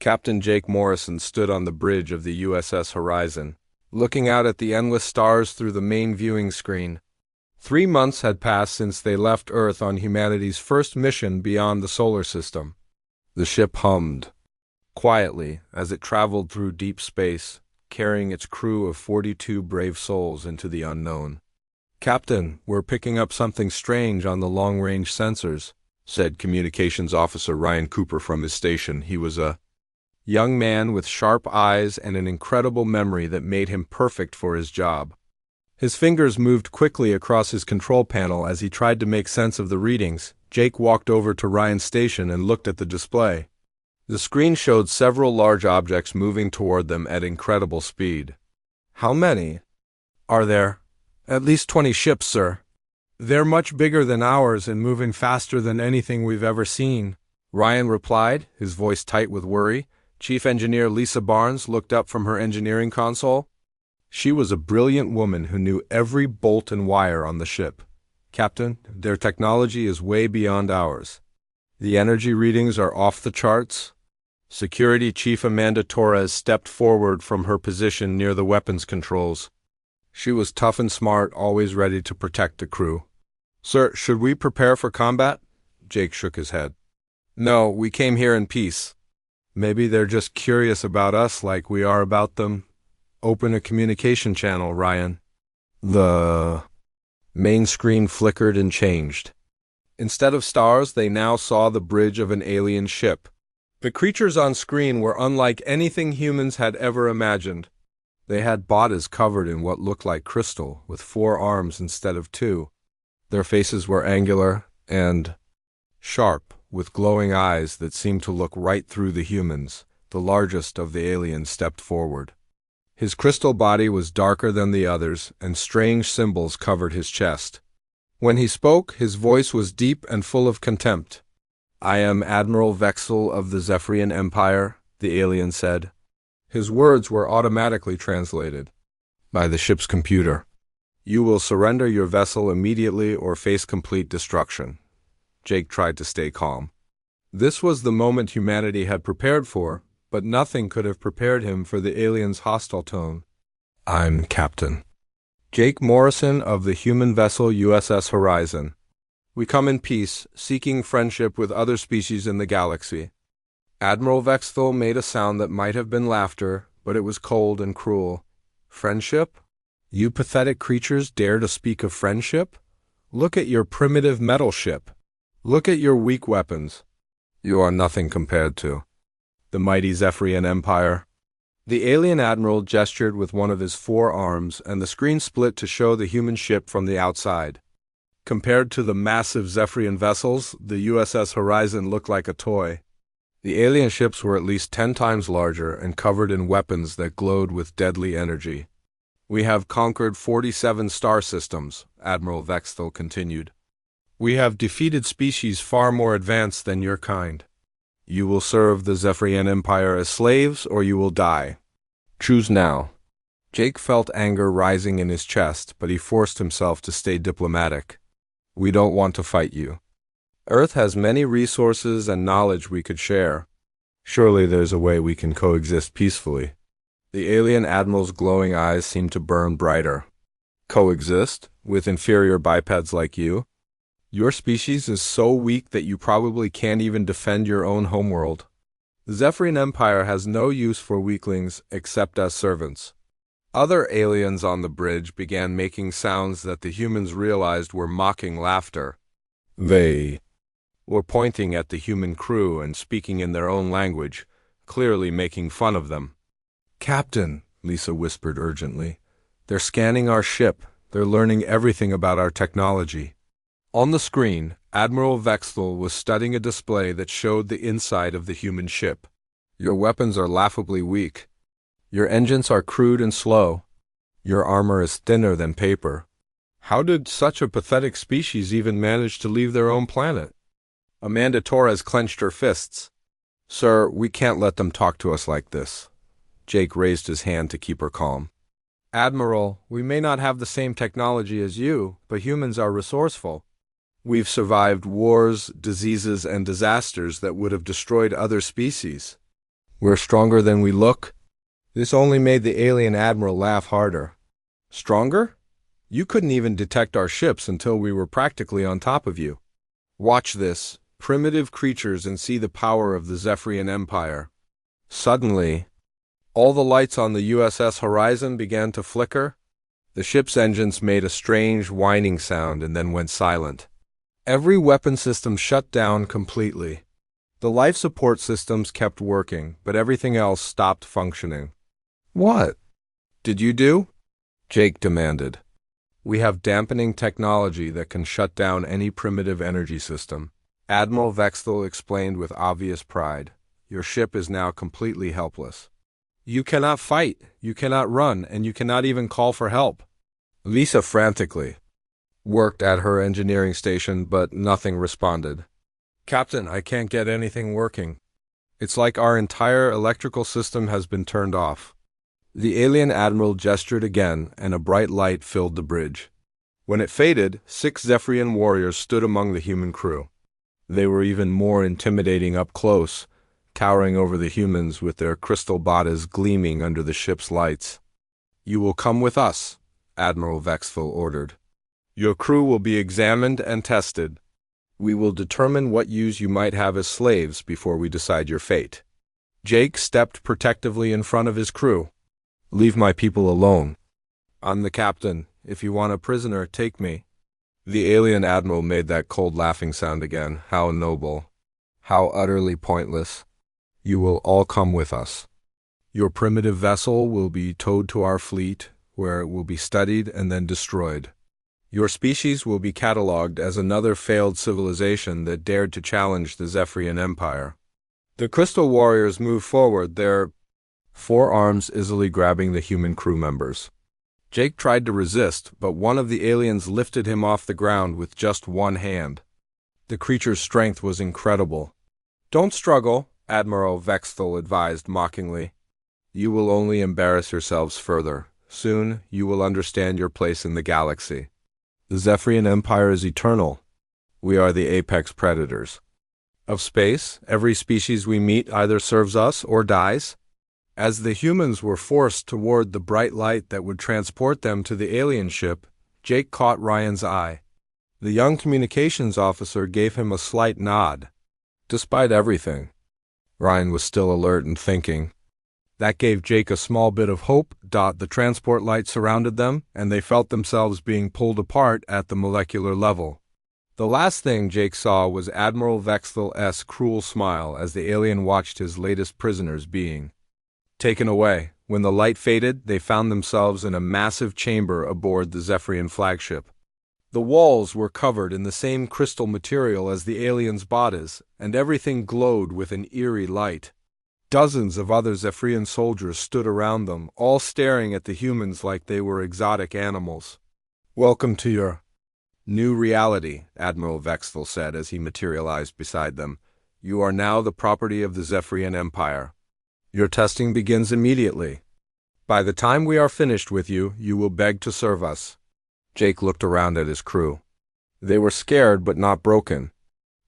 Captain Jake Morrison stood on the bridge of the USS Horizon, looking out at the endless stars through the main viewing screen. 3 months had passed since they left Earth on humanity's first mission beyond the solar system. The ship hummed quietly as it traveled through deep space, carrying its crew of 42 brave souls into the unknown. "Captain, we're picking up something strange on the long-range sensors," said Communications Officer Ryan Cooper from his station. He was a young man with sharp eyes and an incredible memory that made him perfect for his job. His fingers moved quickly across his control panel as he tried to make sense of the readings. Jake walked over to Ryan's station and looked at the display. The screen showed several large objects moving toward them at incredible speed. "How many are there?" "At least 20 ships, sir. They're much bigger than ours and moving faster than anything we've ever seen," Ryan replied, his voice tight with worry. Chief Engineer Lisa Barnes looked up from her engineering console. She was a brilliant woman who knew every bolt and wire on the ship. "Captain, their technology is way beyond ours. The energy readings are off the charts." Security Chief Amanda Torres stepped forward from her position near the weapons controls. She was tough and smart, always ready to protect the crew. "Sir, should we prepare for combat?" Jake shook his head. "No, we came here in peace." "Maybe they're just curious about us like we are about them." "Open a communication channel, Ryan." The main screen flickered and changed. Instead of stars, they now saw the bridge of an alien ship. The creatures on screen were unlike anything humans had ever imagined. They had bodies covered in what looked like crystal, with 4 arms instead of 2. Their faces were angular and sharp, with glowing eyes that seemed to look right through the humans. The largest of the aliens stepped forward. His crystal body was darker than the others, and strange symbols covered his chest. When he spoke, his voice was deep and full of contempt. "I am Admiral Vexel of the Zephyrian Empire," the alien said. His words were automatically translated by the ship's computer. "You will surrender your vessel immediately or face complete destruction." Jake tried to stay calm. This was the moment humanity had prepared for, but nothing could have prepared him for the alien's hostile tone. "I'm Captain Jake Morrison of the human vessel USS Horizon. We come in peace, seeking friendship with other species in the galaxy." Admiral Vexthal made a sound that might have been laughter, but it was cold and cruel. "Friendship? You pathetic creatures dare to speak of friendship? Look at your primitive metal ship. Look at your weak weapons. You are nothing compared to the mighty Zephyrian Empire." The alien admiral gestured with one of his 4 arms, and the screen split to show the human ship from the outside. Compared to the massive Zephyrian vessels, the USS Horizon looked like a toy. The alien ships were at least 10 times larger and covered in weapons that glowed with deadly energy. "We have conquered 47 star systems," Admiral Vexthal continued. "We have defeated species far more advanced than your kind. You will serve the Zephyrian Empire as slaves, or you will die. Choose now." Jake felt anger rising in his chest, but he forced himself to stay diplomatic. "We don't want to fight you. Earth has many resources and knowledge we could share. Surely there's a way we can coexist peacefully." The alien admiral's glowing eyes seemed to burn brighter. "Coexist? With inferior bipeds like you? Your species is so weak that you probably can't even defend your own homeworld. The Zephyrian Empire has no use for weaklings except as servants." Other aliens on the bridge began making sounds that the humans realized were mocking laughter. They were pointing at the human crew and speaking in their own language, clearly making fun of them. "Captain," Lisa whispered urgently, "they're scanning our ship. They're learning everything about our technology." On the screen, Admiral Vexthal was studying a display that showed the inside of the human ship. "Your weapons are laughably weak. Your engines are crude and slow. Your armor is thinner than paper. How did such a pathetic species even manage to leave their own planet?" Amanda Torres clenched her fists. "Sir, we can't let them talk to us like this." Jake raised his hand to keep her calm. "Admiral, we may not have the same technology as you, but humans are resourceful. We've survived wars, diseases, and disasters that would have destroyed other species. We're stronger than we look? This only made the alien admiral laugh harder. Stronger? You couldn't even detect our ships until we were practically on top of you. Watch this, primitive creatures, and see the power of the Zephyrian Empire. Suddenly, all the lights on the USS Horizon began to flicker. The ship's engines made a strange whining sound and then went silent. Every weapon system shut down completely. The life support systems kept working, but everything else stopped functioning. What did you do? Jake demanded. We have dampening technology that can shut down any primitive energy system. Admiral Vexthal explained with obvious pride. Your ship is now completely helpless. You cannot fight, you cannot run, and you cannot even call for help. Lisa frantically worked at her engineering station, but nothing responded. Captain, I can't get anything working. It's like our entire electrical system has been turned off. The alien admiral gestured again, and a bright light filled the bridge. When it faded, 6 Zephyrian warriors stood among the human crew. They were even more intimidating up close, towering over the humans with their crystal bodies gleaming under the ship's lights. You will come with us, Admiral Vexthal ordered. Your crew will be examined and tested. We will determine what use you might have as slaves before we decide your fate. Jake stepped protectively in front of his crew. Leave my people alone. I'm the captain. If you want a prisoner, take me. The alien admiral made that cold laughing sound again. How noble. How utterly pointless. You will all come with us. Your primitive vessel will be towed to our fleet, where it will be studied and then destroyed. Your species will be catalogued as another failed civilization that dared to challenge the Zephyrian Empire. The Crystal Warriors moved forward, their forearms easily grabbing the human crew members. Jake tried to resist, but one of the aliens lifted him off the ground with just one hand. The creature's strength was incredible. Don't struggle, Admiral Vexthal advised mockingly. You will only embarrass yourselves further. Soon, you will understand your place in the galaxy. The Zephyrian Empire is eternal. We are the apex predators of space. Every species we meet either serves us or dies. As the humans were forced toward the bright light that would transport them to the alien ship, Jake caught Ryan's eye. The young communications officer gave him a slight nod. Despite everything, Ryan was still alert and thinking. That gave Jake a small bit of hope. The transport light surrounded them, and they felt themselves being pulled apart at the molecular level. The last thing Jake saw was Admiral Vexthal's cruel smile as the alien watched his latest prisoners being taken away. When the light faded, they found themselves in a massive chamber aboard the Zephyrian flagship. The walls were covered in the same crystal material as the aliens' bodies, and everything glowed with an eerie light. Dozens of other Zephyrian soldiers stood around them, all staring at the humans like they were exotic animals. Welcome to your new reality, Admiral Vexthal said as he materialized beside them. You are now the property of the Zephyrian Empire. Your testing begins immediately. By the time we are finished with you, you will beg to serve us. Jake looked around at his crew. They were scared but not broken.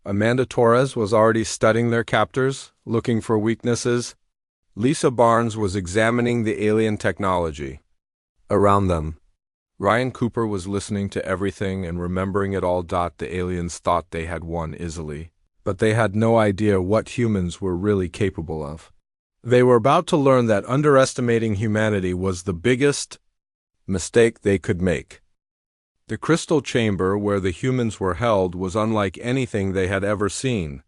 Amanda Torres was already studying their captors, looking for weaknesses. Lisa Barnes was examining the alien technology around them. Ryan Cooper was listening to everything and remembering it all. The aliens thought they had won easily, but they had no idea what humans were really capable of. They were about to learn that underestimating humanity was the biggest mistake they could make. The crystal chamber where the humans were held was unlike anything they had ever seen.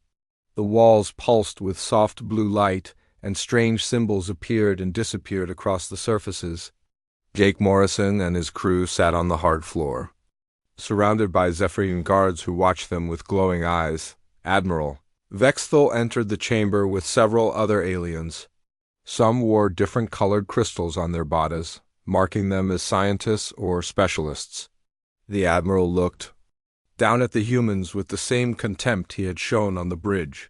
The walls pulsed with soft blue light, and strange symbols appeared and disappeared across the surfaces. Jake Morrison and his crew sat on the hard floor, surrounded by Zephyrian guards who watched them with glowing eyes. Admiral Vexthal entered the chamber with several other aliens. Some wore different colored crystals on their bodies, marking them as scientists or specialists. The Admiral looked down at the humans with the same contempt he had shown on the bridge.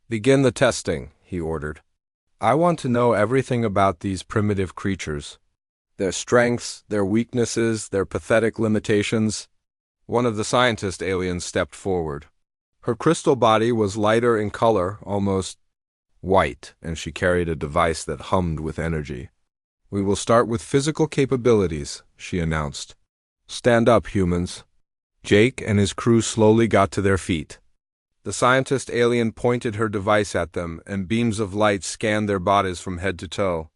Begin the testing, he ordered. I want to know everything about these primitive creatures. Their strengths, their weaknesses, their pathetic limitations. One of the scientist aliens stepped forward. Her crystal body was lighter in color, almost white, and she carried a device that hummed with energy. "We will start with physical capabilities," she announced. "Stand up, humans." Jake and his crew slowly got to their feet. The scientist alien pointed her device at them, and beams of light scanned their bodies from head to toe.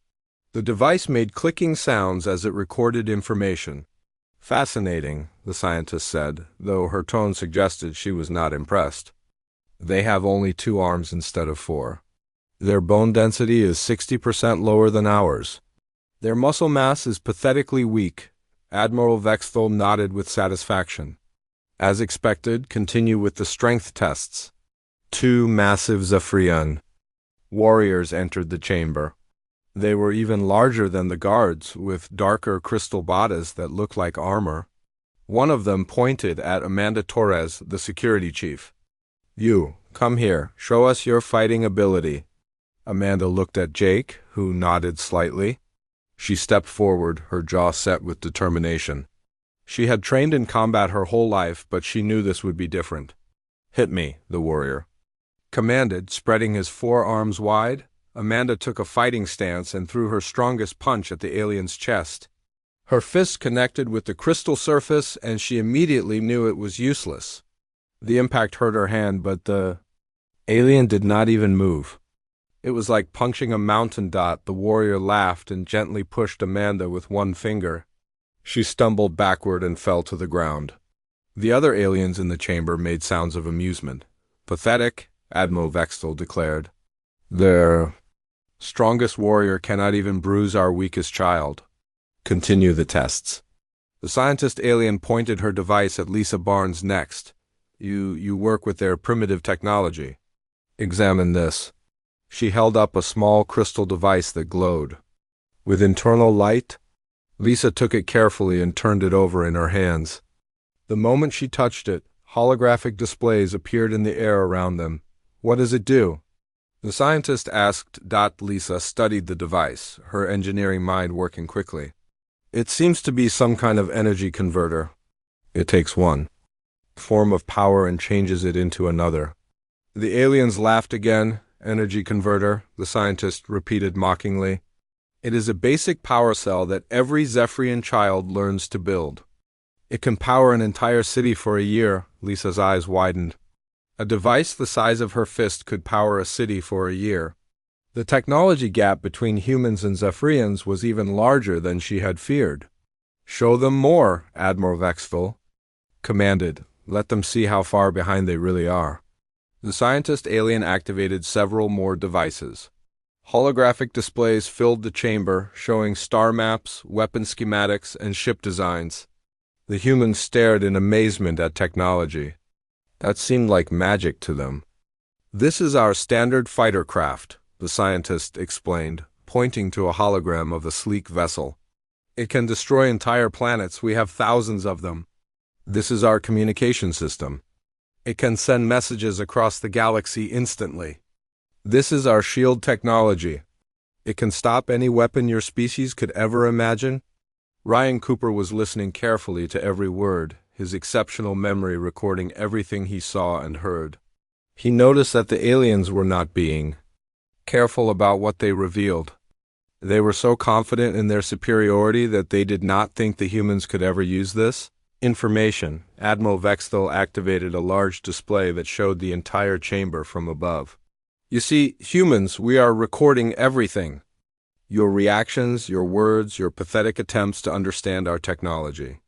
The device made clicking sounds as it recorded information. "Fascinating," the scientist said, though her tone suggested she was not impressed. "They have only 2 arms instead of 4. Their bone density is 60% lower than ours. Their muscle mass is pathetically weak." Admiral Vexthal nodded with satisfaction. "As expected, continue with the strength tests." 2 massive Zephyrian warriors entered the chamber. They were even larger than the guards, with darker crystal bodies that looked like armor. One of them pointed at Amanda Torres, the security chief. "You, come here, show us your fighting ability." Amanda looked at Jake, who nodded slightly. She stepped forward, her jaw set with determination. She had trained in combat her whole life, but she knew this would be different. "Hit me," the warrior commanded, spreading his 4 arms wide. Amanda took a fighting stance and threw her strongest punch at the alien's chest. Her fist connected with the crystal surface, and she immediately knew it was useless. The impact hurt her hand, but the alien did not even move. It was like punching a mountain dot. The warrior laughed and gently pushed Amanda with 1 finger. She stumbled backward and fell to the ground. The other aliens in the chamber made sounds of amusement. "Pathetic," Admiral Vexthal declared. "Their strongest warrior cannot even bruise our weakest child. Continue the tests." The scientist alien pointed her device at Lisa Barnes next. You work with their primitive technology. Examine this." She held up a small crystal device that glowed. With internal light, Lisa took it carefully and turned it over in her hands. The moment she touched it, holographic displays appeared in the air around them. "What does it do?" the scientist asked. Lisa studied the device, her engineering mind working quickly. "It seems to be some kind of energy converter. It takes one form of power and changes it into another." The aliens laughed again. "Energy converter," the scientist repeated mockingly. "It is a basic power cell that every Zephyrian child learns to build. It can power an entire city for a year." Lisa's eyes widened. A device the size of her fist could power a city for a year. The technology gap between humans and Zephyrians was even larger than she had feared. "Show them more," Admiral Vexthal commanded. "Let them see how far behind they really are." The scientist alien activated several more devices. Holographic displays filled the chamber, showing star maps, weapon schematics, and ship designs. The humans stared in amazement at technology. That seemed like magic to them. "This is our standard fighter craft," the scientist explained, pointing to a hologram of a sleek vessel. "It can destroy entire planets. We have thousands of them. This is our communication system. It can send messages across the galaxy instantly. This is our shield technology. It can stop any weapon your species could ever imagine." Ryan Cooper was listening carefully to every word, his exceptional memory recording everything he saw and heard. He noticed that the aliens were not being careful about what they revealed. They were so confident in their superiority that they did not think the humans could ever use this information. Admiral Vexthal activated a large display that showed the entire chamber from above. "You see, humans, we are recording everything. Your reactions, your words, your pathetic attempts to understand our technology.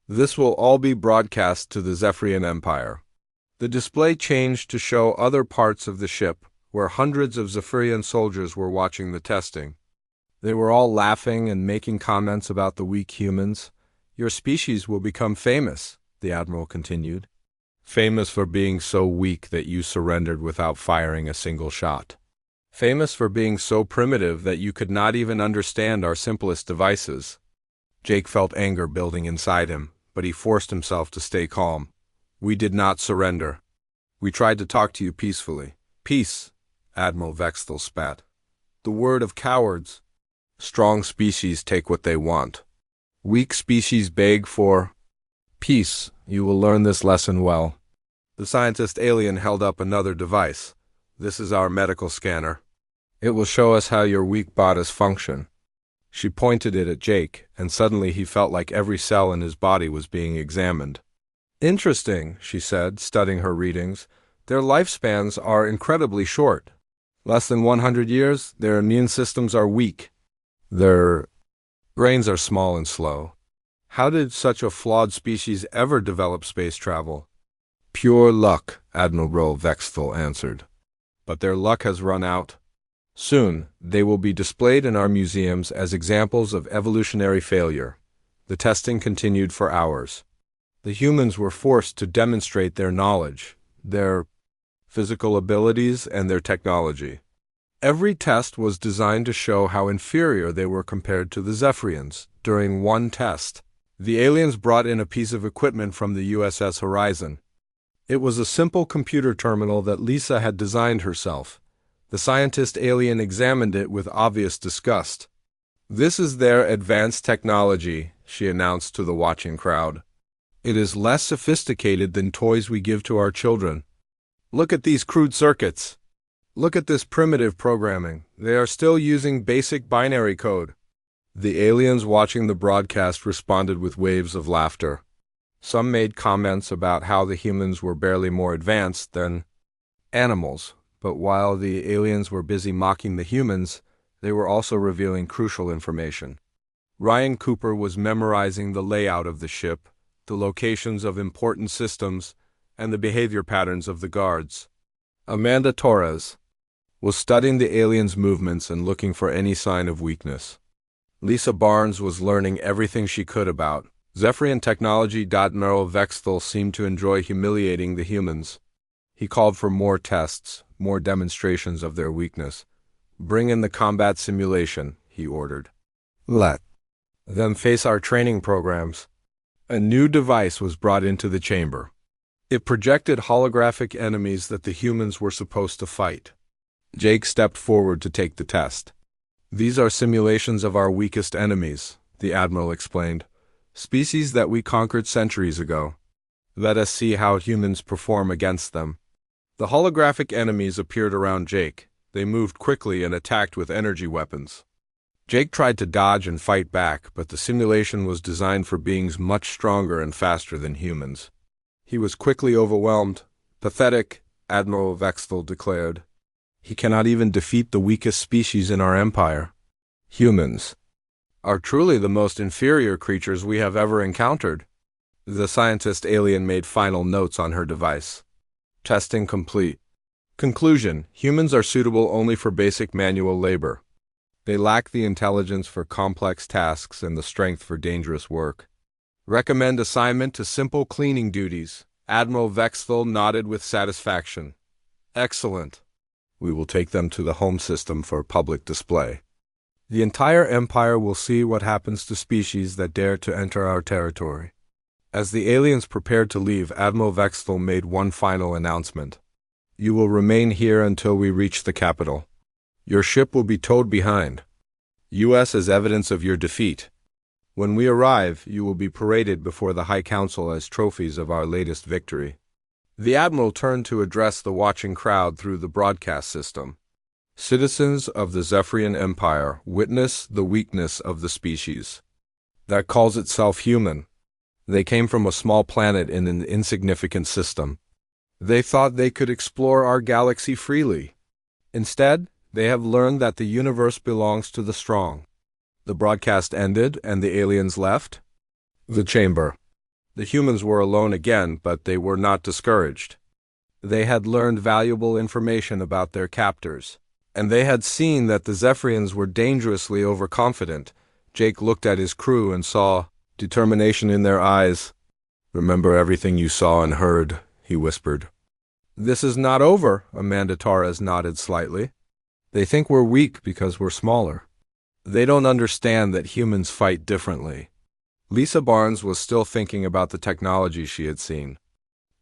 This will all be broadcast to the Zephyrian Empire." The display changed to show other parts of the ship, where hundreds of Zephyrian soldiers were watching the testing. They were all laughing and making comments about the weak humans. "Your species will become famous," the Admiral continued. "Famous for being so weak that you surrendered without firing a single shot. Famous for being so primitive that you could not even understand our simplest devices." Jake felt anger building inside him, but he forced himself to stay calm. "We did not surrender. We tried to talk to you peacefully." "Peace," Admiral Vexthal spat. "The word of cowards. Strong species take what they want. Weak species beg for peace. You will learn this lesson well." The scientist alien held up another device. "This is our medical scanner. It will show us how your weak bodies function. She pointed it at Jake, and suddenly he felt like every cell in his body was being examined. Interesting, she said, studying her readings. Their lifespans are incredibly short. Less than 100 years, their immune systems are weak. Their brains are small and slow. How did such a flawed species ever develop space travel? Pure luck, Admiral Vexthal answered. But their luck has run out. Soon, they will be displayed in our museums as examples of evolutionary failure. The testing continued for hours. The humans were forced to demonstrate their knowledge, their physical abilities, and their technology. Every test was designed to show how inferior they were compared to the Zephyrians. During one test, the aliens brought in a piece of equipment from the USS Horizon. It was a simple computer terminal that Lisa had designed herself. The scientist alien examined it with obvious disgust. "This is their advanced technology," she announced to the watching crowd. "It is less sophisticated than toys we give to our children. Look at these crude circuits. Look at this primitive programming. They are still using basic binary code." The aliens watching the broadcast responded with waves of laughter. Some made comments about how the humans were barely more advanced than animals, but while the aliens were busy mocking the humans, they were also revealing crucial information. Ryan Cooper was memorizing the layout of the ship, the locations of important systems, and the behavior patterns of the guards. Amanda Torres was studying the aliens' movements and looking for any sign of weakness. Lisa Barnes was learning everything she could about Zephyrian technology. Admiral Vexthal seemed to enjoy humiliating the humans. He called for more tests, more demonstrations of their weakness. "Bring in the combat simulation," he ordered. "Let them face our training programs." A new device was brought into the chamber. It projected holographic enemies that the humans were supposed to fight. Jake stepped forward to take the test. "These are simulations of our weakest enemies," the Admiral explained. "Species that we conquered centuries ago. Let us see how humans perform against them." The holographic enemies appeared around Jake. They moved quickly and attacked with energy weapons. Jake tried to dodge and fight back, but the simulation was designed for beings much stronger and faster than humans. He was quickly overwhelmed. "Pathetic," Admiral Vexthal declared. "He cannot even defeat the weakest species in our empire. Humans are truly the most inferior creatures we have ever encountered." The scientist alien made final notes on her device. Testing complete. Conclusion: humans are suitable only for basic manual labor. They lack the intelligence for complex tasks and the strength for dangerous work. Recommend assignment to simple cleaning duties. Admiral Vexthal nodded with satisfaction. "Excellent. We will take them to the home system for public display. The entire empire will see what happens to species that dare to enter our territory." As the aliens prepared to leave, Admiral Vexthal made one final announcement. "You will remain here until we reach the capital. Your ship will be towed behind. U.S. as evidence of your defeat. When we arrive, you will be paraded before the High Council as trophies of our latest victory." The Admiral turned to address the watching crowd through the broadcast system. "Citizens of the Zephyrian Empire, witness the weakness of the species that calls itself human. They came from a small planet in an insignificant system. They thought they could explore our galaxy freely. Instead, they have learned that the universe belongs to the strong." The broadcast ended, and the aliens left the chamber. The humans were alone again, but they were not discouraged. They had learned valuable information about their captors, and they had seen that the Zephyrians were dangerously overconfident. Jake looked at his crew and saw determination in their eyes. "Remember everything you saw and heard," he whispered. "This is not over," Amanda Torres nodded slightly. "They think we're weak because we're smaller. They don't understand that humans fight differently." Lisa Barnes was still thinking about the technology she had seen.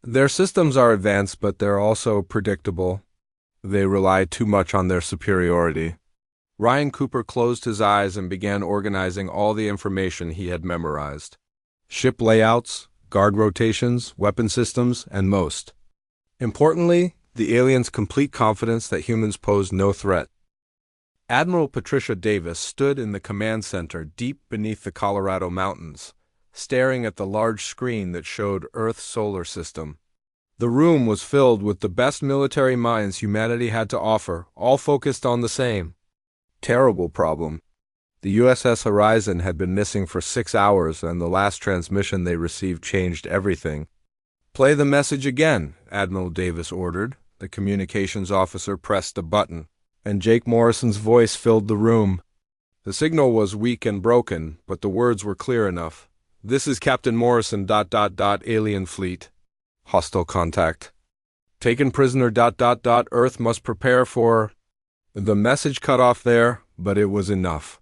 "Their systems are advanced, but they're also predictable. They rely too much on their superiority." Ryan Cooper closed his eyes and began organizing all the information he had memorized. Ship layouts, guard rotations, weapon systems, and most importantly, the aliens' complete confidence that humans posed no threat. Admiral Patricia Davis stood in the command center deep beneath the Colorado mountains, staring at the large screen that showed Earth's solar system. The room was filled with the best military minds humanity had to offer, all focused on the same terrible problem. The USS Horizon had been missing for 6 hours, and the last transmission they received changed everything. "Play the message again," Admiral Davis ordered. The communications officer pressed a button, and Jake Morrison's voice filled the room. The signal was weak and broken, but the words were clear enough. "This is Captain Morrison, alien fleet. Hostile contact. Taken prisoner, Earth must prepare for—" The message cut off there, but it was enough.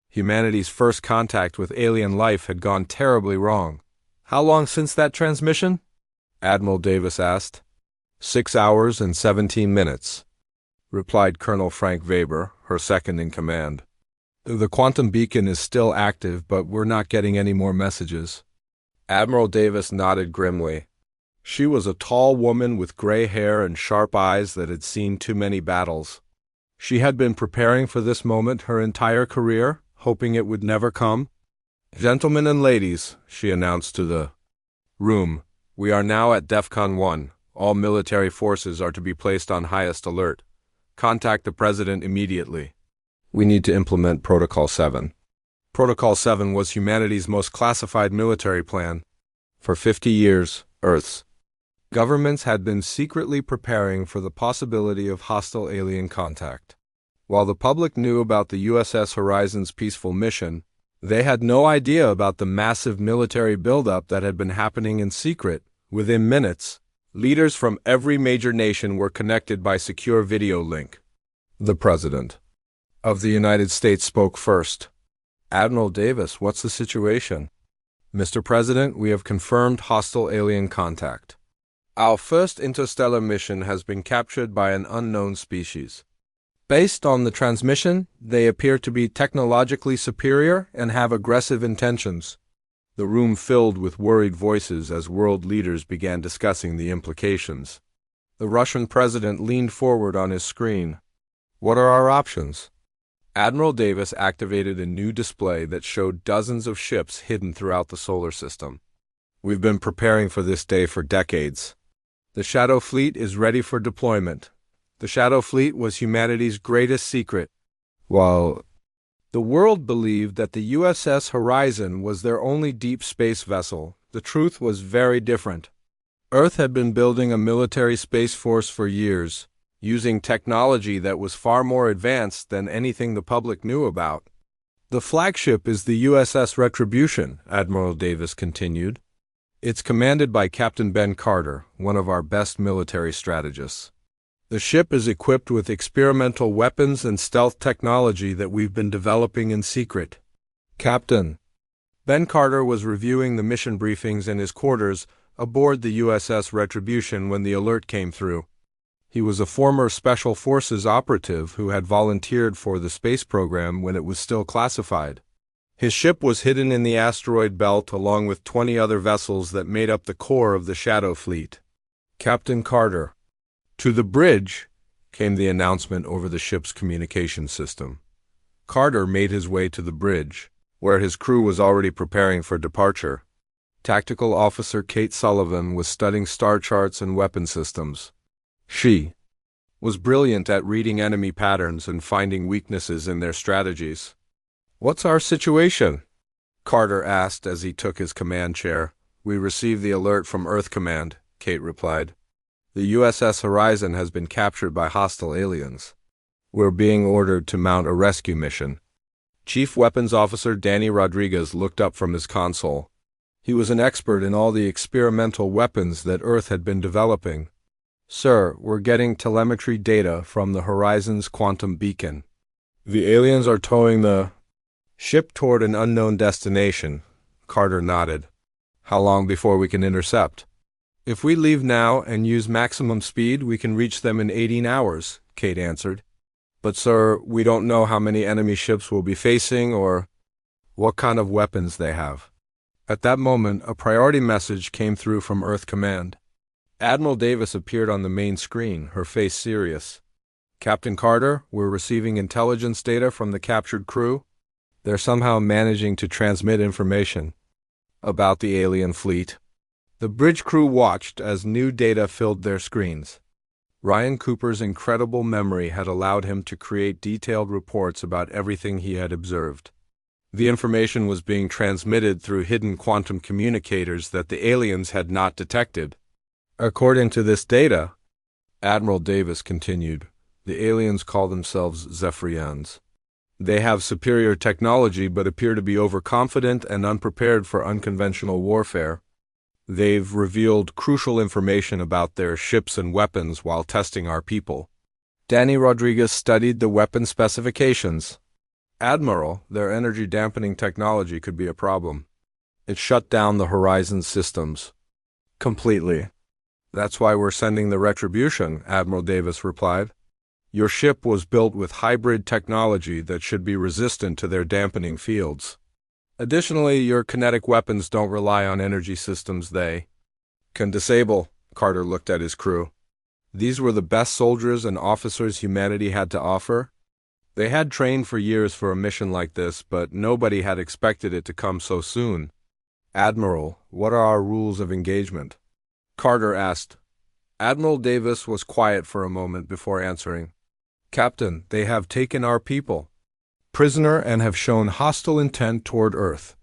Humanity's first contact with alien life had gone terribly wrong. "How long since that transmission?" Admiral Davis asked. 6 hours and 17 minutes, replied Colonel Frank Weber, her second in command. "The quantum beacon is still active, but we're not getting any more messages." Admiral Davis nodded grimly. She was a tall woman with gray hair and sharp eyes that had seen too many battles. She had been preparing for this moment her entire career, hoping it would never come. "Gentlemen and ladies," she announced to the room, "we are now at DEFCON 1. All military forces are to be placed on highest alert. Contact the President immediately. We need to implement Protocol 7. Protocol 7 was humanity's most classified military plan. For 50 years, Earth's governments had been secretly preparing for the possibility of hostile alien contact. While the public knew about the USS Horizon's peaceful mission, they had no idea about the massive military buildup that had been happening in secret. Within minutes, leaders from every major nation were connected by secure video link. The President of the United States spoke first. "Admiral Davis, what's the situation?" "Mr. President, we have confirmed hostile alien contact. Our first interstellar mission has been captured by an unknown species. Based on the transmission, they appear to be technologically superior and have aggressive intentions." The room filled with worried voices as world leaders began discussing the implications. The Russian president leaned forward on his screen. "What are our options?" Admiral Davis activated a new display that showed dozens of ships hidden throughout the solar system. "We've been preparing for this day for decades. The Shadow Fleet is ready for deployment." The Shadow Fleet was humanity's greatest secret. While the world believed that the USS Horizon was their only deep space vessel, the truth was very different. Earth had been building a military space force for years, using technology that was far more advanced than anything the public knew about. "The flagship is the USS Retribution," Admiral Davis continued. "It's commanded by Captain Ben Carter, one of our best military strategists. The ship is equipped with experimental weapons and stealth technology that we've been developing in secret." "Captain." Ben Carter was reviewing the mission briefings in his quarters aboard the USS Retribution when the alert came through. He was a former Special Forces operative who had volunteered for the space program when it was still classified. His ship was hidden in the asteroid belt along with 20 other vessels that made up the core of the Shadow Fleet. "Captain Carter." "To the bridge," came the announcement over the ship's communication system. Carter made his way to the bridge, where his crew was already preparing for departure. Tactical Officer Kate Sullivan was studying star charts and weapon systems. She was brilliant at reading enemy patterns and finding weaknesses in their strategies. "What's our situation?" Carter asked as he took his command chair. "We received the alert from Earth Command," Kate replied. "The USS Horizon has been captured by hostile aliens. We're being ordered to mount a rescue mission." Chief Weapons Officer Danny Rodriguez looked up from his console. He was an expert in all the experimental weapons that Earth had been developing. "Sir, we're getting telemetry data from the Horizon's quantum beacon. The aliens are towing the ship toward an unknown destination." Carter nodded. "How long before we can intercept?" "If we leave now and use maximum speed, we can reach them in 18 hours, Kate answered. "But sir, we don't know how many enemy ships we'll be facing or what kind of weapons they have." At that moment, a priority message came through from Earth Command. Admiral Davis appeared on the main screen, her face serious. Captain Carter, we're receiving intelligence data from the captured crew. They're somehow managing to transmit information about the alien fleet. The bridge crew watched as new data filled their screens. Ryan Cooper's incredible memory had allowed him to create detailed reports about everything he had observed. The information was being transmitted through hidden quantum communicators that the aliens had not detected. According to this data, Admiral Davis continued, the aliens call themselves Zephyrians. They have superior technology but appear to be overconfident and unprepared for unconventional warfare. They've revealed crucial information about their ships and weapons while testing our people. Danny Rodriguez studied the weapon specifications. Admiral, their energy dampening technology could be a problem. It shut down the Horizon systems completely. That's why we're sending the Retribution, Admiral Davis replied. Your ship was built with hybrid technology that should be resistant to their dampening fields. Additionally, your kinetic weapons don't rely on energy systems they can disable. Carter looked at his crew. These were the best soldiers and officers humanity had to offer. They had trained for years for a mission like this, but nobody had expected it to come so soon. Admiral, what are our rules of engagement? Carter asked. Admiral Davis was quiet for a moment before answering. Captain, they have taken our people prisoner and have shown hostile intent toward Earth.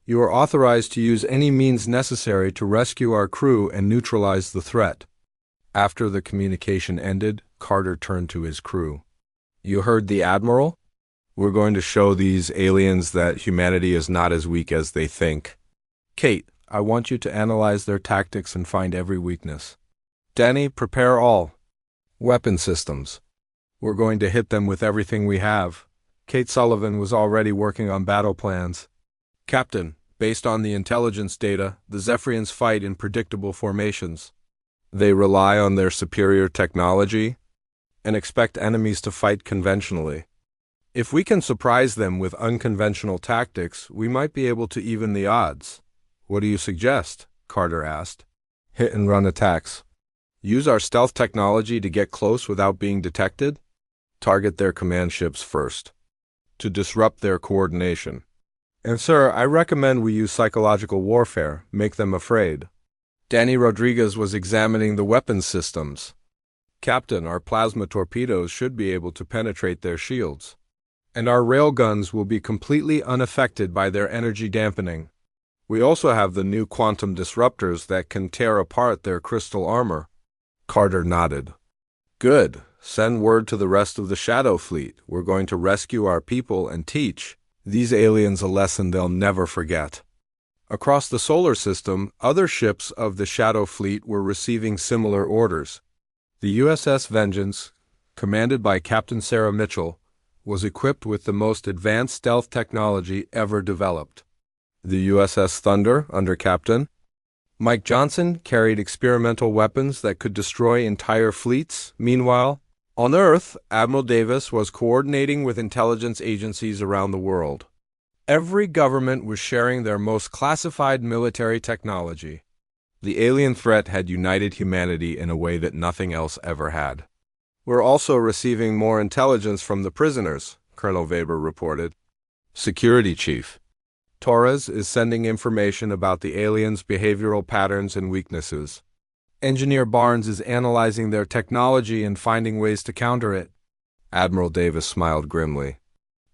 You are authorized to use any means necessary to rescue our crew and neutralize the threat. After the communication ended, Carter turned to his crew. You heard the Admiral? We're going to show these aliens that humanity is not as weak as they think. Kate, I want you to analyze their tactics and find every weakness. Danny, prepare all weapon systems. We're going to hit them with everything we have. Kate Sullivan was already working on battle plans. Captain, based on the intelligence data, the Zephyrians fight in predictable formations. They rely on their superior technology and expect enemies to fight conventionally. If we can surprise them with unconventional tactics, we might be able to even the odds. What do you suggest? Carter asked. Hit and run attacks. Use our stealth technology to get close without being detected? Target their command ships first, to disrupt their coordination. And sir, I recommend we use psychological warfare, make them afraid. Danny Rodriguez was examining the weapons systems. Captain, our plasma torpedoes should be able to penetrate their shields. And our railguns will be completely unaffected by their energy dampening. We also have the new quantum disruptors that can tear apart their crystal armor. Carter nodded. Good. Send word to the rest of the Shadow Fleet. We're going to rescue our people and teach these aliens a lesson they'll never forget. Across the solar system, other ships of the Shadow Fleet were receiving similar orders. The USS Vengeance, commanded by Captain Sarah Mitchell, was equipped with the most advanced stealth technology ever developed. The USS Thunder, under Captain Mike Johnson, carried experimental weapons that could destroy entire fleets. Meanwhile, on Earth, Admiral Davis was coordinating with intelligence agencies around the world. Every government was sharing their most classified military technology. The alien threat had united humanity in a way that nothing else ever had. We're also receiving more intelligence from the prisoners, Colonel Weber reported. Security Chief Torres is sending information about the aliens' behavioral patterns and weaknesses. Engineer Barnes is analyzing their technology and finding ways to counter it. Admiral Davis smiled grimly.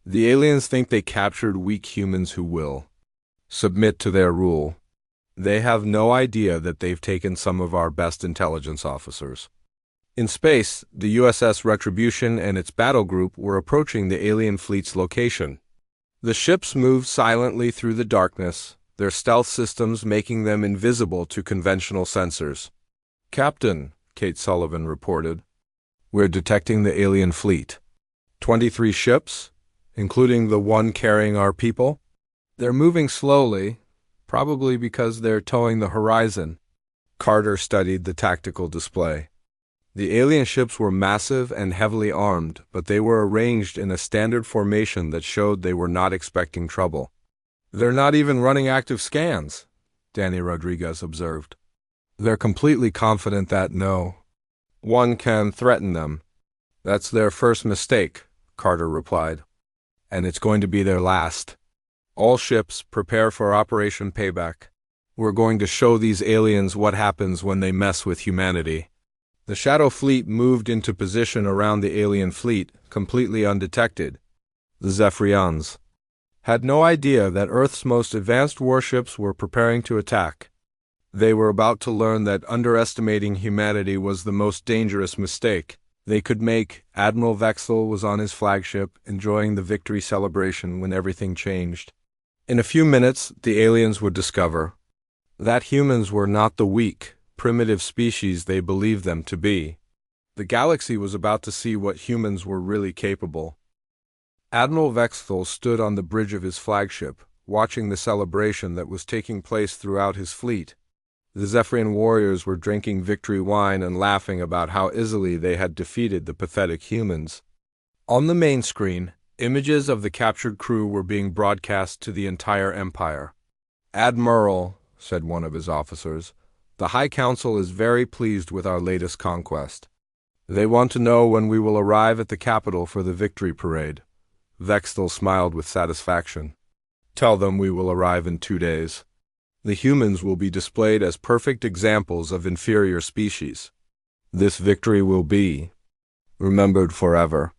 The aliens think they captured weak humans who will submit to their rule. They have no idea that they've taken some of our best intelligence officers. In space, the USS Retribution and its battle group were approaching the alien fleet's location. The ships moved silently through the darkness, their stealth systems making them invisible to conventional sensors. Captain, Kate Sullivan reported, we're detecting the alien fleet. 23 ships, including the one carrying our people. They're moving slowly, probably because they're towing the horizon. Carter studied the tactical display. The alien ships were massive and heavily armed, but they were arranged in a standard formation that showed they were not expecting trouble. They're not even running active scans, Danny Rodriguez observed. They're completely confident that no one can threaten them. That's their first mistake, Carter replied. And it's going to be their last. All ships, prepare for Operation Payback. We're going to show these aliens what happens when they mess with humanity. The Shadow Fleet moved into position around the alien fleet, completely undetected. The Zephyrians had no idea that Earth's most advanced warships were preparing to attack. They were about to learn that underestimating humanity was the most dangerous mistake they could make. Admiral Vexel was on his flagship, enjoying the victory celebration when everything changed. In a few minutes, the aliens would discover that humans were not the weak, primitive species they believed them to be. The galaxy was about to see what humans were really capable. Admiral Vexel stood on the bridge of his flagship, watching the celebration that was taking place throughout his fleet. The Zephyrian warriors were drinking victory wine and laughing about how easily they had defeated the pathetic humans. On the main screen, images of the captured crew were being broadcast to the entire Empire. "Admiral," said one of his officers, "the High Council is very pleased with our latest conquest. They want to know when we will arrive at the capital for the victory parade." Vexel smiled with satisfaction. "Tell them we will arrive in 2 days. The humans will be displayed as perfect examples of inferior species. This victory will be remembered forever."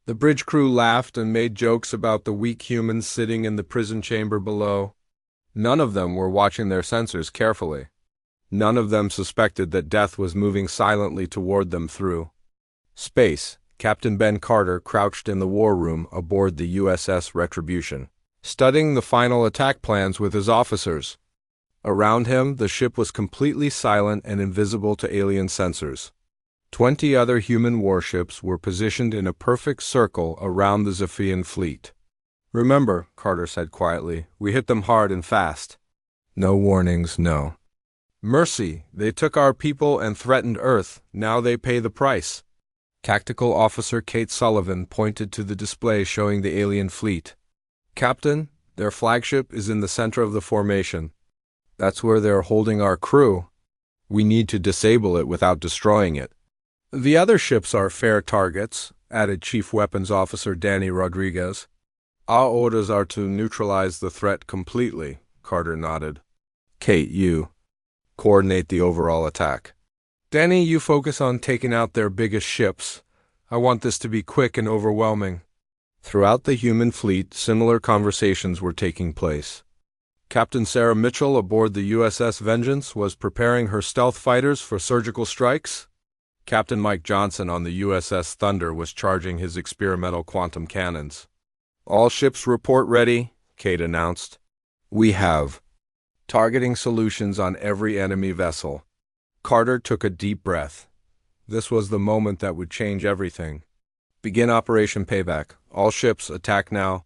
The bridge crew laughed and made jokes about the weak humans sitting in the prison chamber below. None of them were watching their sensors carefully. None of them suspected that death was moving silently toward them through space. Captain Ben Carter crouched in the war room aboard the USS Retribution, studying the final attack plans with his officers. Around him, the ship was completely silent and invisible to alien sensors. 20 other human warships were positioned in a perfect circle around the Zephyrian fleet. "Remember," Carter said quietly, "we hit them hard and fast. No warnings, no mercy. They took our people and threatened Earth. Now they pay the price." Tactical Officer Kate Sullivan pointed to the display showing the alien fleet. "Captain, their flagship is in the center of the formation. That's where they're holding our crew. We need to disable it without destroying it." "The other ships are fair targets," added Chief Weapons Officer Danny Rodriguez. "Our orders are to neutralize the threat completely," Carter nodded. "Kate, you coordinate the overall attack. Danny, you focus on taking out their biggest ships. I want this to be quick and overwhelming." Throughout the human fleet, similar conversations were taking place. Captain Sarah Mitchell aboard the USS Vengeance was preparing her stealth fighters for surgical strikes. Captain Mike Johnson on the USS Thunder was charging his experimental quantum cannons. "All ships report ready," Kate announced. "We have targeting solutions on every enemy vessel." Carter took a deep breath. This was the moment that would change everything. "Begin Operation Payback. All ships, attack now."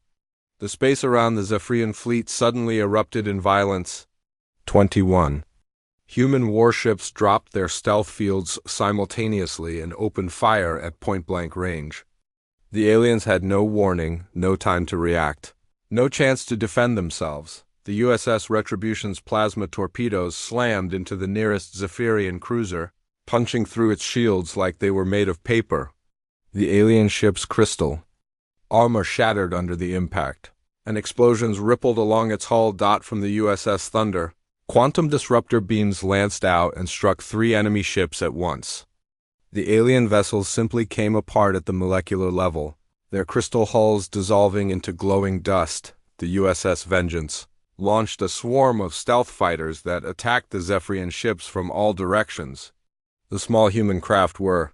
The space around the Zephyrian fleet suddenly erupted in violence. 21 human warships dropped their stealth fields simultaneously and opened fire at point-blank range. The aliens had no warning, no time to react, no chance to defend themselves. The USS Retribution's plasma torpedoes slammed into the nearest Zephyrian cruiser, punching through its shields like they were made of paper. The alien ship's crystal armor shattered under the impact, and explosions rippled along its hull. From the USS Thunder, quantum disruptor beams lanced out and struck 3 enemy ships at once. The alien vessels simply came apart at the molecular level, their crystal hulls dissolving into glowing dust. The USS Vengeance launched a swarm of stealth fighters that attacked the Zephyrian ships from all directions. The small human craft were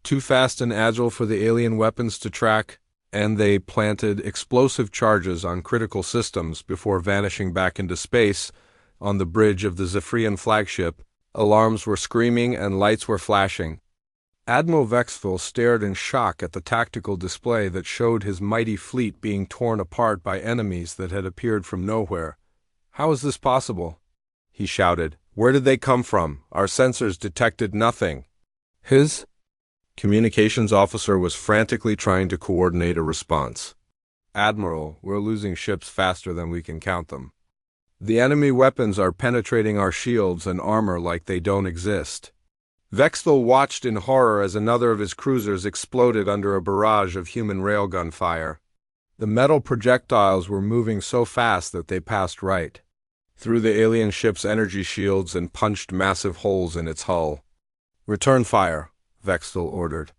too fast and agile for the alien weapons to track, and they planted explosive charges on critical systems before vanishing back into space. On the bridge of the Zephyrian flagship, alarms were screaming and lights were flashing. Admiral Vexel stared in shock at the tactical display that showed his mighty fleet being torn apart by enemies that had appeared from nowhere. "How is this possible?" he shouted. "Where did they come from? Our sensors detected nothing." His communications officer was frantically trying to coordinate a response. "Admiral, we're losing ships faster than we can count them. The enemy weapons are penetrating our shields and armor like they don't exist." Vexthel watched in horror as another of his cruisers exploded under a barrage of human railgun fire. The metal projectiles were moving so fast that they passed right through the alien ship's energy shields and punched massive holes in its hull. "Return fire," Vexthel ordered.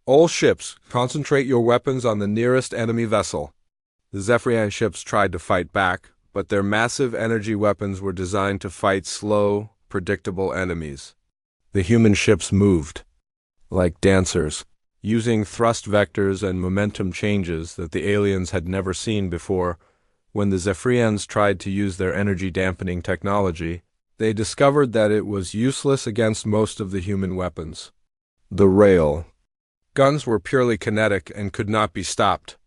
"All ships, concentrate your weapons on the nearest enemy vessel." The Zephyrian ships tried to fight back, but their massive energy weapons were designed to fight slow, predictable enemies. The human ships moved like dancers, using thrust vectors and momentum changes that the aliens had never seen before. When the Zephyrians tried to use their energy-dampening technology, they discovered that it was useless against most of the human weapons. The rail guns were purely kinetic and could not be stopped.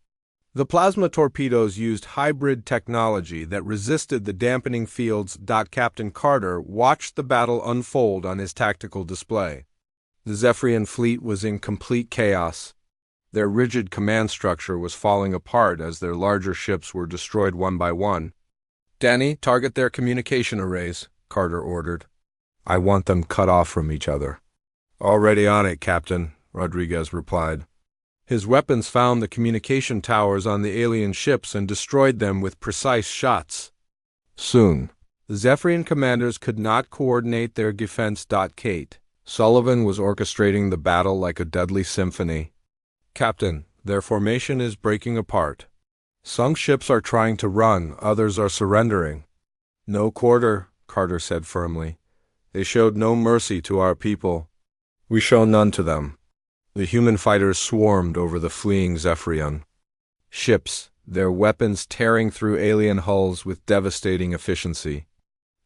The plasma torpedoes used hybrid technology that resisted the dampening fields. Captain Carter watched the battle unfold on his tactical display. The Zephyrian fleet was in complete chaos. Their rigid command structure was falling apart as their larger ships were destroyed one by one. "Danny, target their communication arrays," Carter ordered. "I want them cut off from each other." "Already on it, Captain," Rodriguez replied. His weapons found the communication towers on the alien ships and destroyed them with precise shots. Soon, the Zephyrian commanders could not coordinate their defense. Kate Sullivan was orchestrating the battle like a deadly symphony. "Captain, their formation is breaking apart. Some ships are trying to run, others are surrendering." "No quarter," Carter said firmly. "They showed no mercy to our people. We show none to them." The human fighters swarmed over the fleeing Zephyrian ships, their weapons tearing through alien hulls with devastating efficiency.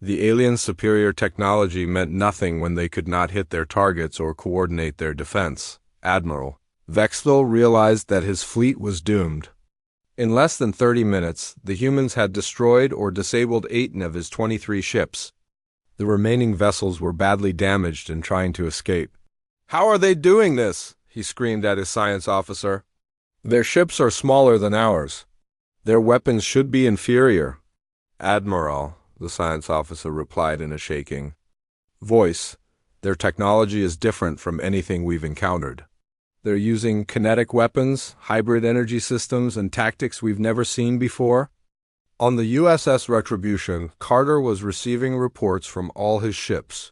The aliens' superior technology meant nothing when they could not hit their targets or coordinate their defense. Admiral Vexthel realized that his fleet was doomed. In less than 30 minutes, the humans had destroyed or disabled 8 of his 23 ships. The remaining vessels were badly damaged and trying to escape. "How are they doing this?" he screamed at his science officer. "Their ships are smaller than ours. Their weapons should be inferior." "Admiral," the science officer replied in a shaking voice, "their technology is different from anything we've encountered. They're using kinetic weapons, hybrid energy systems, and tactics we've never seen before." On the USS Retribution, Carter was receiving reports from all his ships.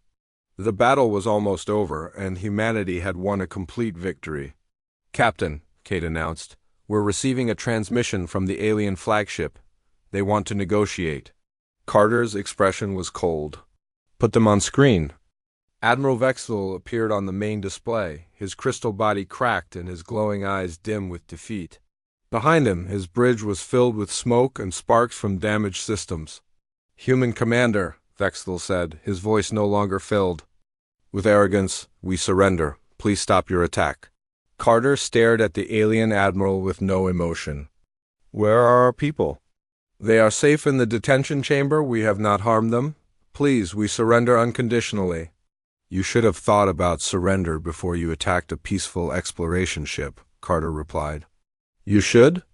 The battle was almost over, and humanity had won a complete victory. "Captain," Kate announced, "we're receiving a transmission from the alien flagship. They want to negotiate." Carter's expression was cold. "Put them on screen." Admiral Vexthel appeared on the main display, his crystal body cracked and his glowing eyes dim with defeat. Behind him, his bridge was filled with smoke and sparks from damaged systems. "Human commander," Vexthel said, his voice no longer filled with arrogance, "we surrender. Please stop your attack." Carter stared at the alien admiral with no emotion. "Where are our people?" "They are safe in the detention chamber. We have not harmed them. Please, we surrender unconditionally." "You should have thought about surrender before you attacked a peaceful exploration ship," Carter replied. "You should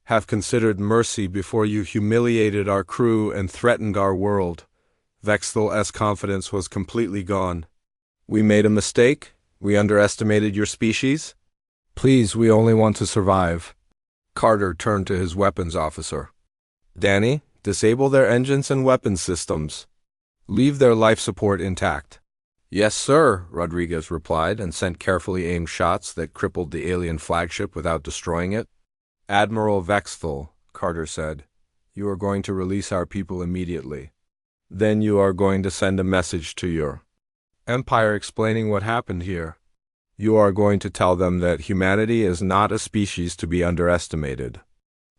have considered mercy before you humiliated our crew and threatened our world." Vexthel's confidence was completely gone. "We made a mistake? We underestimated your species? Please, we only want to survive." Carter turned to his weapons officer. "Danny, disable their engines and weapons systems. Leave their life support intact." "Yes, sir," Rodriguez replied, and sent carefully aimed shots that crippled the alien flagship without destroying it. "Admiral Vexthel," Carter said, "you are going to release our people immediately. Then you are going to send a message to your Empire explaining what happened here. You are going to tell them that humanity is not a species to be underestimated."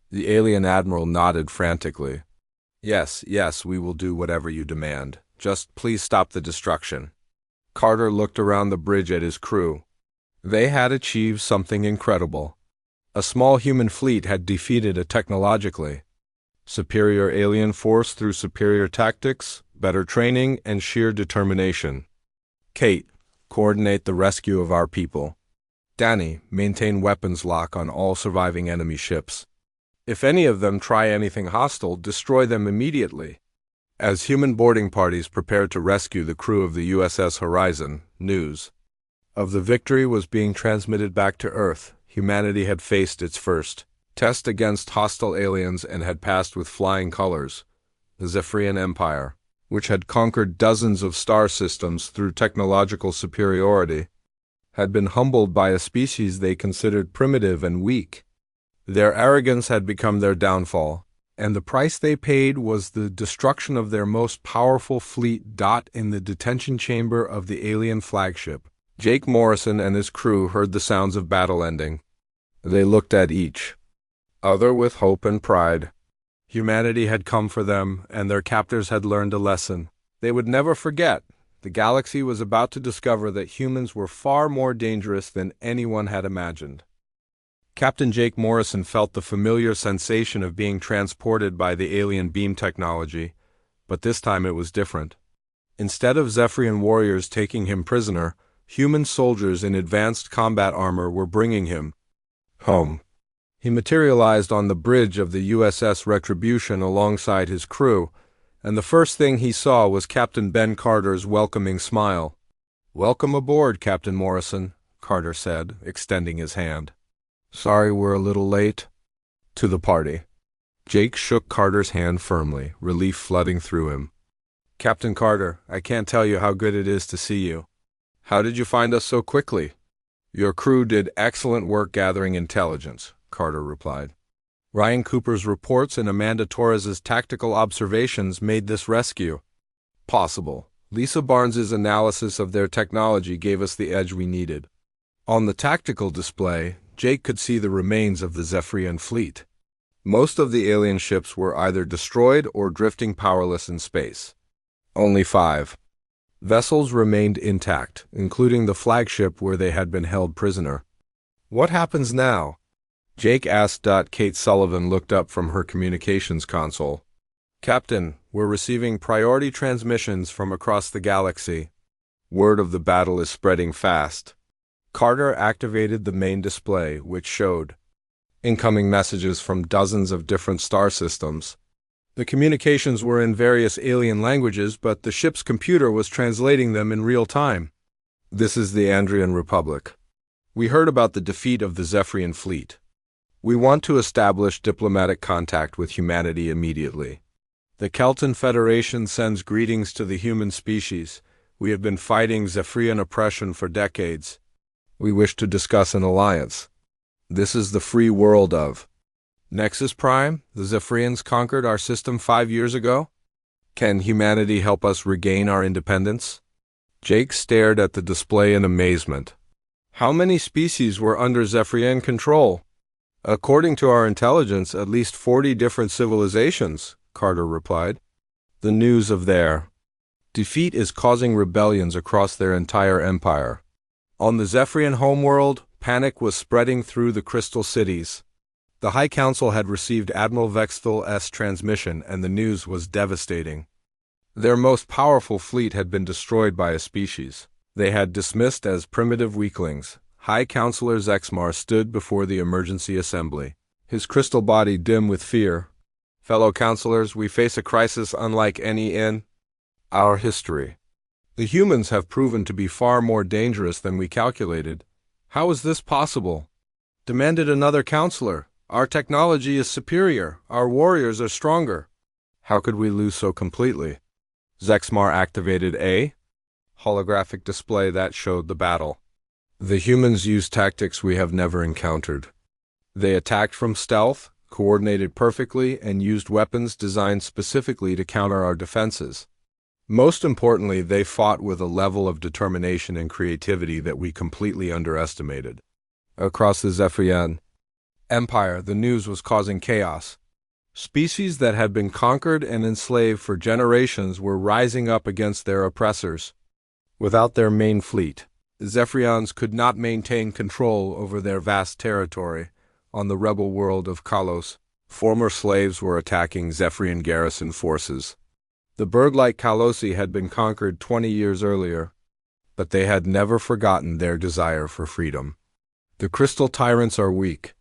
The alien admiral nodded frantically. Yes, we will do whatever you demand. Just please stop the destruction." Carter looked around the bridge at his crew. They had achieved something incredible. A small human fleet had defeated a technologically superior alien force through superior tactics, better training, and sheer determination. "Kate, coordinate the rescue of our people. Danny, maintain weapons lock on all surviving enemy ships. If any of them try anything hostile, destroy them immediately." As human boarding parties prepared to rescue the crew of the USS Horizon, news of the victory was being transmitted back to Earth. Humanity had faced its first test against hostile aliens and had passed with flying colors. The Zephyrian Empire, which had conquered dozens of star systems through technological superiority, had been humbled by a species they considered primitive and weak. Their arrogance had become their downfall, and the price they paid was the destruction of their most powerful fleet. In the detention chamber of the alien flagship, Jake Morrison and his crew heard the sounds of battle ending. They looked at each other with hope and pride. Humanity had come for them, and their captors had learned a lesson they would never forget. The galaxy was about to discover that humans were far more dangerous than anyone had imagined. Captain Jake Morrison felt the familiar sensation of being transported by the alien beam technology, but this time it was different. Instead of Zephyrian warriors taking him prisoner, human soldiers in advanced combat armor were bringing him home. He materialized on the bridge of the USS Retribution alongside his crew, and the first thing he saw was Captain Ben Carter's welcoming smile. "Welcome aboard, Captain Morrison," Carter said, extending his hand. "Sorry we're a little late." To the party. Jake shook Carter's hand firmly, relief flooding through him. "Captain Carter, I can't tell you how good it is to see you. How did you find us so quickly?" "Your crew did excellent work gathering intelligence," Carter replied. "Ryan Cooper's reports and Amanda Torres's tactical observations made this rescue possible. Lisa Barnes's analysis of their technology gave us the edge we needed." On the tactical display, Jake could see the remains of the Zephyrian fleet. Most of the alien ships were either destroyed or drifting powerless in space. Only 5 vessels remained intact, including the flagship where they had been held prisoner. "What happens now?" Jake asked. Kate Sullivan looked up from her communications console. "Captain, we're receiving priority transmissions from across the galaxy. Word of the battle is spreading fast." Carter activated the main display, which showed incoming messages from dozens of different star systems. The communications were in various alien languages, but the ship's computer was translating them in real time. "This is the Andrian Republic. We heard about the defeat of the Zephyrian fleet. We want to establish diplomatic contact with humanity immediately. The Kelton Federation sends greetings to the human species. We have been fighting Zephyrian oppression for decades. We wish to discuss an alliance. This is the free world of Nexus Prime. The Zephyrians conquered our system 5 years ago. Can humanity help us regain our independence?" Jake stared at the display in amazement. "How many species were under Zephyrian control?" "According to our intelligence, at least 40 different civilizations," Carter replied. "The news of their defeat is causing rebellions across their entire empire. On the Zephyrian homeworld, panic was spreading through the Crystal Cities. The High Council had received Admiral Vexthul's transmission, and the news was devastating. Their most powerful fleet had been destroyed by a species they had dismissed as primitive weaklings. High Counselor Zexmar stood before the emergency assembly, his crystal body dim with fear. "Fellow counselors, we face a crisis unlike any in our history. The humans have proven to be far more dangerous than we calculated. How is this possible?" demanded another counselor. "Our technology is superior. Our warriors are stronger. How could we lose so completely?" Zexmar activated a holographic display that showed the battle. "The humans used tactics we have never encountered. They attacked from stealth, coordinated perfectly, and used weapons designed specifically to counter our defenses. Most importantly, they fought with a level of determination and creativity that we completely underestimated." Across the Zephyrian Empire, the news was causing chaos. Species that had been conquered and enslaved for generations were rising up against their oppressors. Without their main fleet, the Zephyrians could not maintain control over their vast territory. On the rebel world of Kalos, former slaves were attacking Zephyrian garrison forces. The bird-like Kalosi had been conquered 20 years earlier, but they had never forgotten their desire for freedom. "The crystal tyrants are weak,"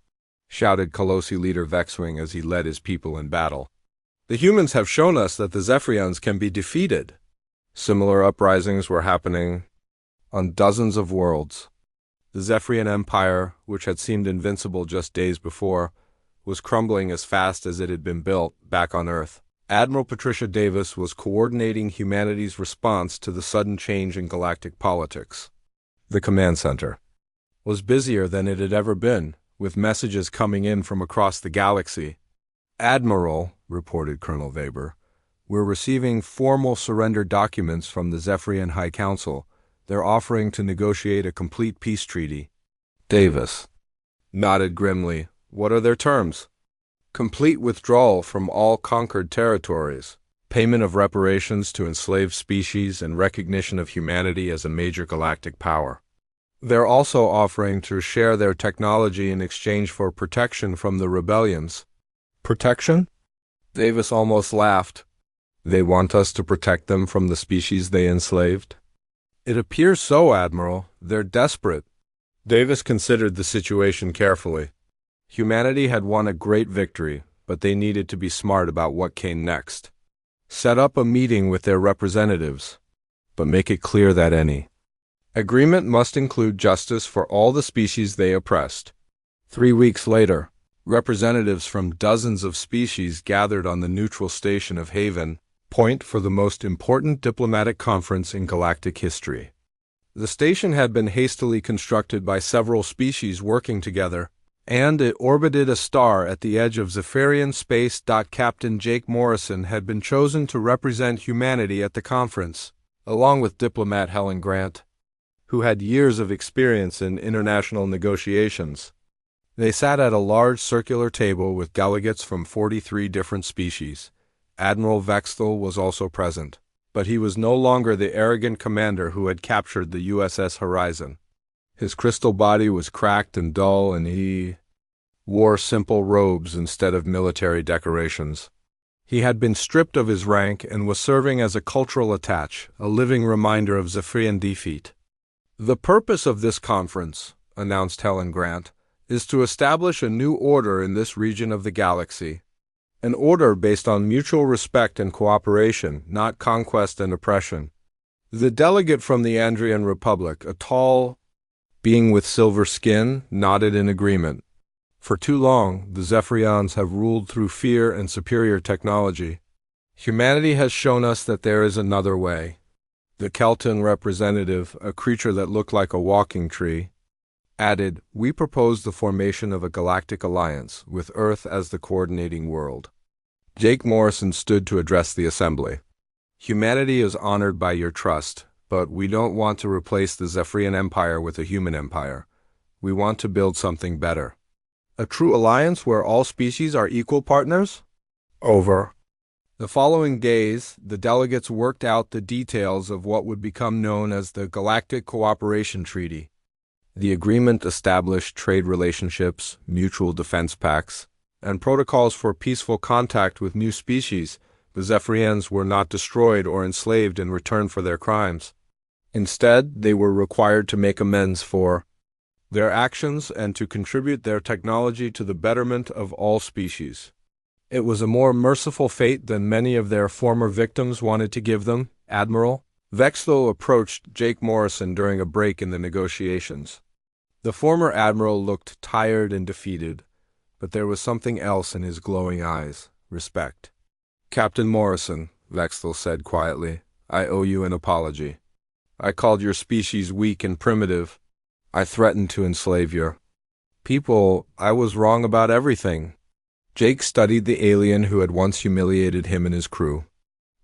shouted Kalosi leader Vexwing as he led his people in battle. The humans have shown us that the Zephyrians can be defeated. Similar uprisings were happening on dozens of worlds. The Zephyrian Empire, which had seemed invincible just days before, was crumbling as fast as it had been built back on Earth. Admiral Patricia Davis was coordinating humanity's response to the sudden change in galactic politics. The command center was busier than it had ever been, with messages coming in from across the galaxy. "Admiral," reported Colonel Weber, "we're receiving formal surrender documents from the Zephyrian High Council. They're offering to negotiate a complete peace treaty." Davis nodded grimly. "What are their terms?" "Complete withdrawal from all conquered territories, payment of reparations to enslaved species, and recognition of humanity as a major galactic power. They're also offering to share their technology in exchange for protection from the rebellions." "Protection?" Davis almost laughed. "They want us to protect them from the species they enslaved?" "It appears so, Admiral. They're desperate." Davis considered the situation carefully. Humanity had won a great victory, but they needed to be smart about what came next. Set up a meeting with their representatives, but make it clear that any agreement must include justice for all the species they oppressed. 3 weeks later, representatives from dozens of species gathered on the neutral station of Haven Point for the most important diplomatic conference in galactic history. The station had been hastily constructed by several species working together, and it orbited a star at the edge of Zephyrian space. Captain Jake Morrison had been chosen to represent humanity at the conference, along with diplomat Helen Grant, who had years of experience in international negotiations. They sat at a large circular table with delegates from 43 different species. Admiral Vexthal was also present, but he was no longer the arrogant commander who had captured the USS Horizon. His crystal body was cracked and dull, and he wore simple robes instead of military decorations. He had been stripped of his rank and was serving as a cultural attaché, a living reminder of Zephyrian defeat. "The purpose of this conference," announced Helen Grant, "is to establish a new order in this region of the galaxy. An order based on mutual respect and cooperation, not conquest and oppression." The delegate from the Andrian Republic, a tall being with silver skin, nodded in agreement. "For too long, the Zephyrians have ruled through fear and superior technology. Humanity has shown us that there is another way." The Kelton representative, a creature that looked like a walking tree, added, "We propose the formation of a galactic alliance, with Earth as the coordinating world." Jake Morrison stood to address the assembly. "Humanity is honored by your trust, but we don't want to replace the Zephyrian Empire with a human empire. We want to build something better. A true alliance where all species are equal partners?" Over. The following days, the delegates worked out the details of what would become known as the Galactic Cooperation Treaty. The agreement established trade relationships, mutual defense pacts, and protocols for peaceful contact with new species. The Zephyrians were not destroyed or enslaved in return for their crimes. Instead, they were required to make amends for their actions and to contribute their technology to the betterment of all species. It was a more merciful fate than many of their former victims wanted to give them. Admiral Vexthal approached Jake Morrison during a break in the negotiations. The former admiral looked tired and defeated, but there was something else in his glowing eyes: respect. "Captain Morrison," Vexthal said quietly, "I owe you an apology. I called your species weak and primitive. I threatened to enslave your people. I was wrong about everything." Jake studied the alien who had once humiliated him and his crew.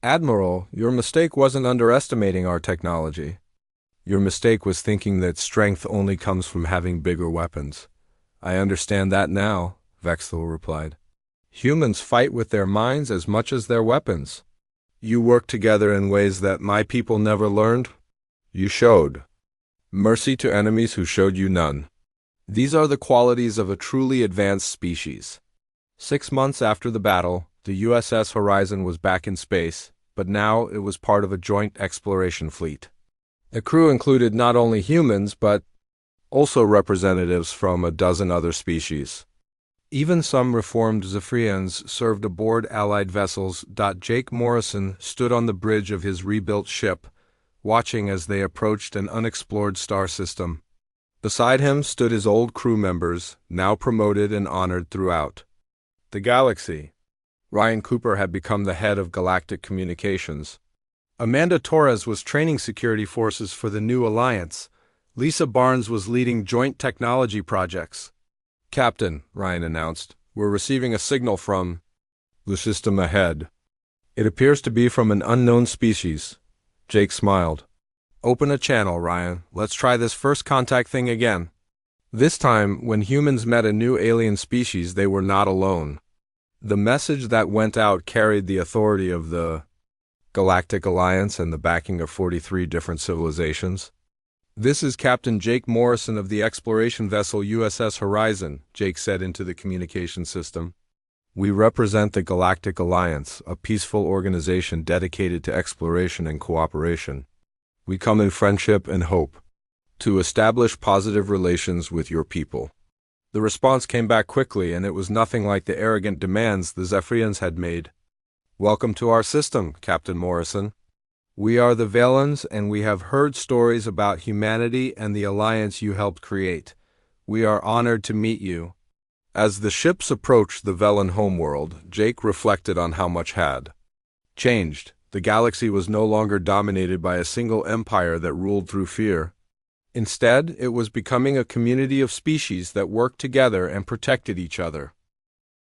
"Admiral, your mistake wasn't underestimating our technology. Your mistake was thinking that strength only comes from having bigger weapons." "I understand that now," Vexthal replied. "Humans fight with their minds as much as their weapons. You work together in ways that my people never learned. You showed mercy to enemies who showed you none. These are the qualities of a truly advanced species." 6 months after the battle, the USS Horizon was back in space, but now it was part of a joint exploration fleet. The crew included not only humans, but also representatives from a dozen other species. Even some reformed Zephyrians served aboard Allied vessels. Jake Morrison stood on the bridge of his rebuilt ship, watching as they approached an unexplored star system. Beside him stood his old crew members, now promoted and honored throughout the galaxy. Ryan Cooper had become the head of Galactic Communications. Amanda Torres was training security forces for the new alliance. Lisa Barnes was leading joint technology projects. "Captain," Ryan announced, "we're receiving a signal from the system ahead. It appears to be from an unknown species." Jake smiled. "Open a channel, Ryan. Let's try this first contact thing again." This time, when humans met a new alien species, they were not alone. The message that went out carried the authority of the Galactic Alliance and the backing of 43 different civilizations. "This is Captain Jake Morrison of the exploration vessel USS Horizon," Jake said into the communication system. "We represent the Galactic Alliance, a peaceful organization dedicated to exploration and cooperation. We come in friendship and hope to establish positive relations with your people." The response came back quickly, and it was nothing like the arrogant demands the Zephyrians had made. "Welcome to our system, Captain Morrison. We are the Valens, and we have heard stories about humanity and the alliance you helped create. We are honored to meet you." As the ships approached the Velen homeworld, Jake reflected on how much had changed. The galaxy was no longer dominated by a single empire that ruled through fear. Instead, it was becoming a community of species that worked together and protected each other.